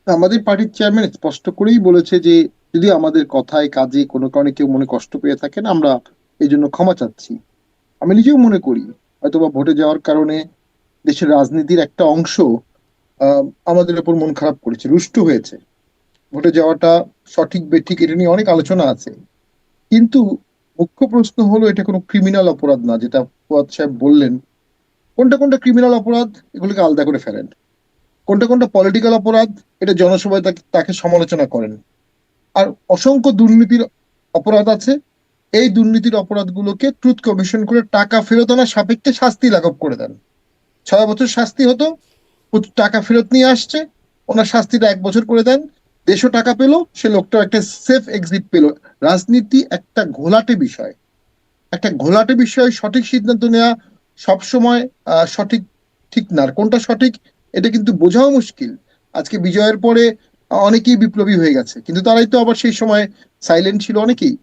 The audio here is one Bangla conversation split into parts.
আমাদের পার্টির চেয়ারম্যান স্পষ্ট করেই বলেছে যে যদি আমাদের কথায় কাজে কোনো কারণে কেউ মনে কষ্ট পেয়ে থাকেন আমরা এই জন্য ক্ষমা চাচ্ছি। আমি নিজেও মনে করি হয়তোবা ভোটে যাওয়ার কারণে দেশের রাজনীতির একটা অংশ আহ, আমাদের উপর মন খারাপ করেছে, রুষ্ট হয়েছে। ভোটে যাওয়াটা সঠিক বেঠিক এটা নিয়ে অনেক আলোচনা আছে, কিন্তু মুখ্য প্রশ্ন হলো এটা কোনো ক্রিমিনাল অপরাধ না, যেটা ফুয়াদ সাহেব বললেন। কোনটা কোনটা ক্রিমিনাল অপরাধ এগুলোকে আলাদা করে ফেলেন, কোনটা কোনটা পলিটিক্যাল অপরাধ এটা জনসভায় তাকে তাকে সমালোচনা করেন। আর অসংখ্য দুর্নীতির অপরাধ আছে, এই দুর্নীতির অপরাধগুলোকে ট্রুথ কমিশন করে টাকা ফেরত আনার সাপেক্ষে শাস্তি লাঘব করে দেন। 6 বছর শাস্তি হতো, টাকা ফেরত নিয়ে আসছে, ওনার শাস্তিটা 1 বছর করে দেন। দেশও টাকা পেলো, সে লোকটা একটা সেফ এক্সিট পেলো। রাজনীতি একটা ঘোলাটে বিষয়, একটা ঘোলাটে বিষয়, সঠিক সিদ্ধান্ত নেওয়া সবসময় সঠিক ঠিক না। আর কোনটা সঠিক এটা কিন্তু বোঝাও মুশকিল। আজকে বিজয়ের পরে অনেকেই বিপ্লবী হয়ে গেছে, কিন্তু তারাই তো আবার সেই সময় সাইলেন্ট ছিল অনেকেই।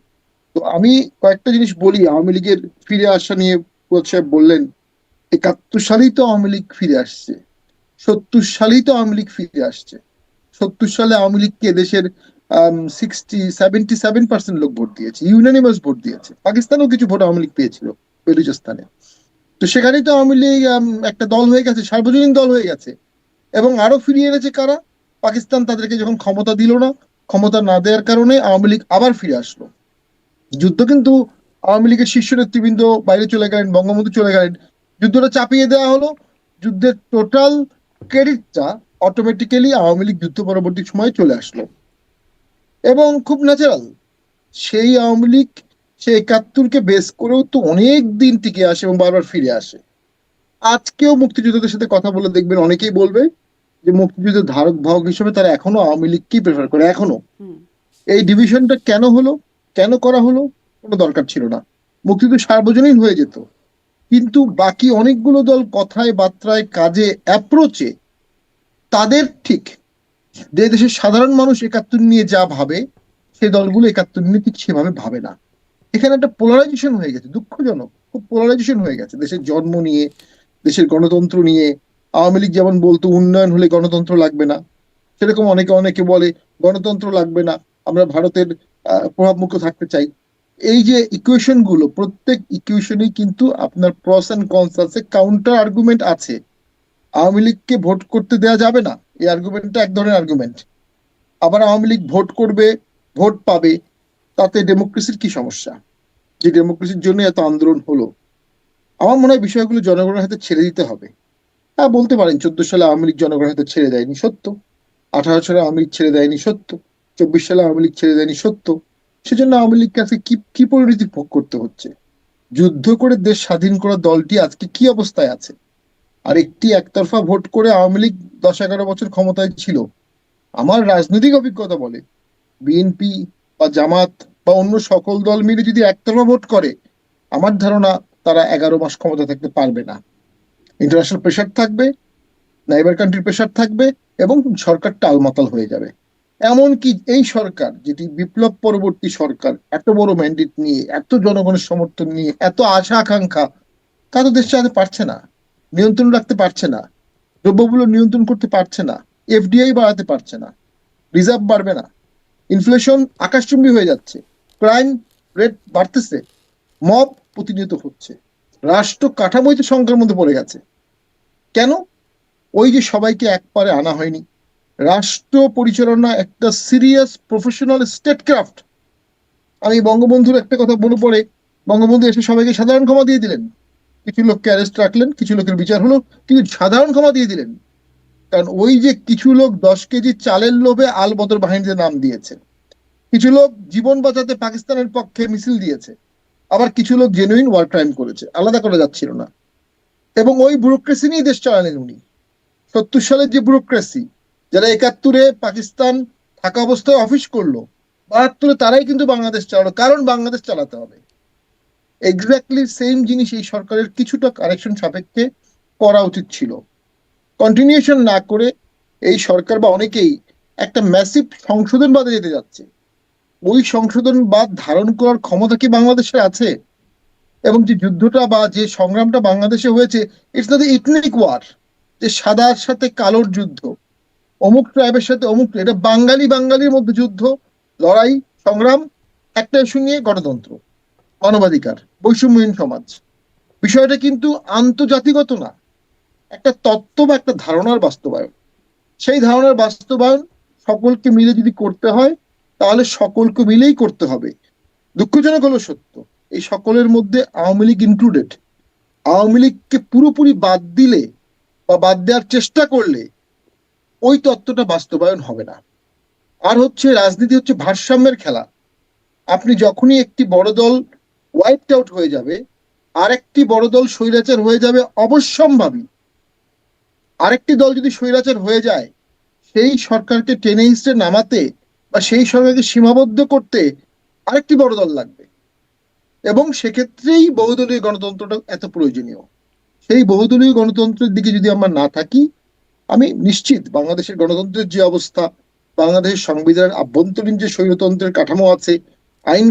তো আমি কয়েকটা জিনিস বলি আওয়ামী লীগের ফিরে আসা নিয়ে। ফুয়াদ সাহেব বললেন 71 সালেই তো আওয়ামী লীগ ফিরে আসছে, 70 সালেই তো আওয়ামী লীগ ফিরে আসছে। 70 সালে আওয়ামী লীগকে দেশের 77% লোক ভোট দিয়েছে, ইউনানিমাস ভোট দিয়েছে। পাকিস্তানেও কিছু ভোট আওয়ামী লীগ পেয়েছিল, বেলুচিস্তানে। তো সেখানেই তো আওয়ামী লীগ একটা দল হয়ে গেছে, সার্বজনীন দল হয়ে গেছে। এবং আরো ফিরিয়ে এনেছে কারা? পাকিস্তান তাদেরকে যখন ক্ষমতা দিল না, ক্ষমতা না দেওয়ার কারণে আওয়ামী লীগ আবার ফিরে আসলো। যুদ্ধ কিন্তু আওয়ামী লীগের শীর্ষ নেতৃবৃন্দ বাইরে চলে গেলেন, বঙ্গবন্ধু চলে গেলেন, যুদ্ধটা চাপিয়ে দেওয়া হলো। যুদ্ধের টোটাল ক্রেডিটটা অটোমেটিক্যালি আওয়ামী লীগ যুদ্ধ পরবর্তী সময়ে চলে আসলো। এবং খুব ন্যাচারাল, সেই আওয়ামী লীগ সে 71কে বেস করেও তো অনেক দিন টিকে আসে এবং বারবার ফিরে আসে। আজকেও মুক্তিযোদ্ধাদের সাথে কথা বলে দেখবেন অনেকেই বলবে যে মুক্তিযুদ্ধের ধারক বাহক হিসেবে তারা এখনো আওয়ামী লীগকেই প্রেফার করে এখনো। হুম। এই ডিভিশনটা কেন হলো, কেন করা হলো? কোনো দরকার ছিল না, মুক্তিযুদ্ধ সার্বজনীন হয়ে যেত। কিন্তু বাকি অনেকগুলো দল কথায় বার্তায় কাজে অ্যাপ্রোচে তাদের ঠিক যে দেশের সাধারণ মানুষ 71 নিয়ে যা ভাবে, সেই দলগুলো 71 নিয়ে ঠিক সেভাবে ভাবে না। এখানে একটা পোলারাইজেশন হয়ে গেছে, দুঃখজনক, খুব পোলারাইজেশন হয়ে গেছে দেশের জন্ম নিয়ে, দেশের গণতন্ত্র নিয়ে। আওয়ামী লীগ যেমন বলতো উন্নয়ন হলে গণতন্ত্র লাগবে না, সেরকম অনেকে অনেকে বলে গণতন্ত্র লাগবে না, আমরা ভারতের প্রভাব মুক্ত থাকতে চাই। এই যে ইকুয়েশন গুলো, প্রত্যেক ইকুয়েশনেই কিন্তু আপনার প্রস এন্ড কনস আছে, কাউন্টার আর্গুমেন্ট আছে। আওয়ামী লীগকে ভোট করতে দেওয়া যাবে না, এই আর্গুমেন্টটা এক ধরনের আর্গুমেন্ট। আবার আওয়ামী লীগ ভোট করবে, ভোট পাবে, তাতে ডেমোক্রেসির কি সমস্যা? যে ডেমোক্রেসির জন্য এত আন্দোলন হলো। আমার মনে হয় বিষয়গুলো জনগণের হাতে ছেড়ে দিতে হবে। হ্যাঁ, বলতে পারেন 14 সালে আওয়ামী লীগ জনগণের হাতে ছেড়ে দেয়নি, সত্য। 18 সালে আওয়ামী লীগ ছেড়ে দেয়নি, সত্য। 24 সালে আওয়ামী লীগ ছেড়ে দেয়নি, সত্য। সেজন্য আওয়ামী লীগকে আজকে কি কি পরিণতি ভোগ করতে হচ্ছে? যুদ্ধ করে দেশ স্বাধীন করা দলটি আজকে কি অবস্থায় আছে? আর একটি একতরফা ভোট করে আওয়ামী লীগ 10-11 বছর ক্ষমতায় ছিল। আমার রাজনৈতিক অভিজ্ঞতা বলে বিএনপি বা জামাত বা অন্য সকল দল মিলে যদি একতরফা ভোট করে, আমার ধারণা তারা 11 মাস ক্ষমতা থাকতে পারবে না। ইন্টারন্যাশনাল প্রেশার থাকবে, নাইবার কান্ট্রির প্রেশার থাকবে, এবং সরকার টালমাটাল হয়ে যাবে। এমনকি এই সরকার, যেটি বিপ্লব পরবর্তী সরকার, এত বড় ম্যান্ডেট নিয়ে, এত জনগণের সমর্থন নিয়ে, এত আশা আকাঙ্ক্ষা, তা তো দেশ চালাতে পারছে না, নিয়ন্ত্রণ রাখতে পারছে না, দ্রব্যমূল্য নিয়ন্ত্রণ করতে পারছে না, এফডিআই বাড়াতে পারছে না, রিজার্ভ বাড়বে না, ইনফ্লেশন আকাশচুম্বী হয়ে যাচ্ছে, ক্রাইম রেট বাড়তেছে, মব প্রতিনিয়ত হচ্ছে, রাষ্ট্র কাঠামোই তো সংকটের মধ্যে পড়ে গেছে। কেন? ওই যে সবাইকে একবারে আনা হয়নি। রাষ্ট্র পরিচালনা একটা সিরিয়াস প্রফেশনাল স্টেট ক্রাফট। আমি বঙ্গবন্ধুর একটা কথা মনে পড়ে, বঙ্গবন্ধু এসে সবাইকে সাধারণ ক্ষমা দিয়ে দিলেন। কিছু লোককে অ্যারেস্ট রাখলেন, কিছু লোকের বিচার হলো, কিন্তু সাধারণ ক্ষমা দিয়ে দিলেন। কারণ ওই যে কিছু লোক 10 কেজি চালের লোভে আল বদর বাহিনীতে নাম দিয়েছে, কিছু লোক জীবন বাঁচাতে পাকিস্তানের পক্ষে মিছিল দিয়েছে, আবার কিছু লোক জেনুইন ওয়ার ক্রাইম করেছে, আলাদা করা যাচ্ছিল না। এবং ওই ব্যুরোক্রেসি নিয়ে দেশ চালালেন উনি। 70 সালের যে ব্যুরোক্রেসি, যারা 71-এ পাকিস্তান থাকা অবস্থায় অফিস করলো, 72-এ তারাই কিন্তু বাংলাদেশ চালালো, কারণ বাংলাদেশ চালাতে হবে। এক্স্যাক্টলি সেম জিনিস এই সরকারের কিছুটা কারেকশন সাপেক্ষে করা উচিত ছিল। কন্টিনিউশন না করে এই সরকার বা অনেকেই একটা ম্যাসিভ সংশোধনবাদে যেতে যাচ্ছে। ওই সংশোধনবাদ ধারণ করার ক্ষমতা কি বাংলাদেশের আছে? এবং যে যুদ্ধটা বা যে সংগ্রামটা বাংলাদেশে হয়েছে, ইটস নট ইথনিক ওয়ার, যে সাদার সাথে কালোর যুদ্ধ। অমুক ট্রাইবের সাথে অমুক, এটা বাঙালি বাঙালির মধ্যে যুদ্ধ, লড়াই, সংগ্রাম, একটা ইস্যু নিয়ে গণতন্ত্র, মানবাধিকার, বৈষম্যহীন সমাজ। বিষয়টা কিন্তু আন্তর্জাতিকত না, একটা তত্ত্ব বা একটা ধারণার বাস্তবায়ন। সেই ধারণার বাস্তবায়ন সকলকে মিলে যদি করতে হয়, তাহলে সকলকে মিলেই করতে হবে। দুঃখজনক হলো সত্য, এই সকলের মধ্যে আওয়ামী লীগ ইনক্লুডেড। আওয়ামী লীগকে পুরোপুরি বাদ দিলে বা বাদ দেওয়ার চেষ্টা করলে ওই তত্ত্বটা বাস্তবায়ন হবে না। আর হচ্ছে রাজনীতি হচ্ছে ভারসাম্যের খেলা। আপনি যখনই একটি বড় দল ওয়াইপড আউট হয়ে যাবে, আরেকটি বড় দল স্বৈরাচার হয়ে যাবে অবশ্যম্ভাবী। আরেকটি দল যদি স্বৈরাচার হয়ে যায়, সেই সরকারকে টেনে হিঁচড়ে নামাতে বা সেই সরকারকে সীমাবদ্ধ করতে আরেকটি বড় দল লাগবে। এবং সেক্ষেত্রেই বহুদলীয় গণতন্ত্রটা এত প্রয়োজনীয়। সেই বহুদলীয় গণতন্ত্রের দিকে যদি আমরা না থাকি, আমি নিশ্চিত বাংলাদেশের গণতন্ত্রের যে অবস্থা, বাংলাদেশের সংবিধানের আভ্যন্তরীণ যে স্বৈরতন্ত্রের কাঠামো আছে, আইন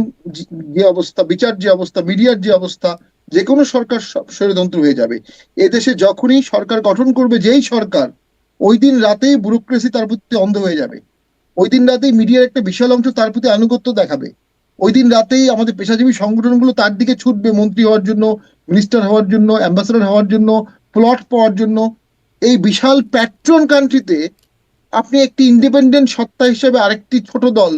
যে অবস্থা, বিচার যে অবস্থা, মিডিয়ার যে অবস্থা, যে কোনো সরকার স্বৈরতন্ত্র হয়ে যাবে। এদেশে যখনই সরকার গঠন করবে যেই সরকার, ওই দিন রাতেই ব্যুরোক্রেসি তার প্রতি অন্ধ হয়ে যাবে। ওই দিন রাতেই মিডিয়ার একটা বিশাল অংশ তার প্রতি আনুগত্য দেখাবে। ওই দিন রাতেই আমাদের পেশাজীবী সংগঠনগুলো তার দিকে ছুটবে, মন্ত্রী হওয়ার জন্য, মিনিস্টার হওয়ার জন্য, অ্যাম্বাসেডর হওয়ার জন্য, প্লট পাওয়ার জন্য। এই বিশাল প্যাট্রন কান্ট্রিতে আপনি একটি ইন্ডিপেন্ডেন্ট সত্তা হিসেবে আরেকটি ছোট দল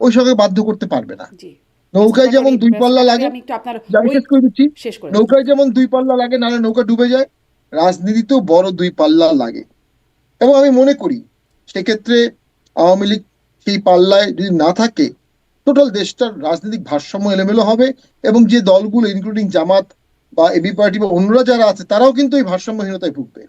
ওই সঙ্গে বাধ্য করতে পারবে না। জি, মিস্টার নৌকায় যেমন পাটোয়ারি, দুই পাল্লা মাঝখানে লাগে, আমি একটু আপনার আমি ওই শেষ করে দিচ্ছি, শেষ করে দেন। নৌকায় যেমন দুই পাল্লা লাগে, নাহলে নৌকা ডুবে যায়, রাজনীতিতেও বড় দুই পাল্লা লাগে। এবং আমি মনে করি সেক্ষেত্রে আওয়ামী লীগ সেই পাল্লায় যদি না থাকে, টোটাল দেশটার রাজনৈতিক ভারসাম্য এলোমেলো হবে। এবং যে দলগুলো ইনক্লুডিং জামাত বা এবি পার্টি বা অন্যরা যারা আছে, তারাও কিন্তু এই ভারসাম্যহীনতায় ভুগবে।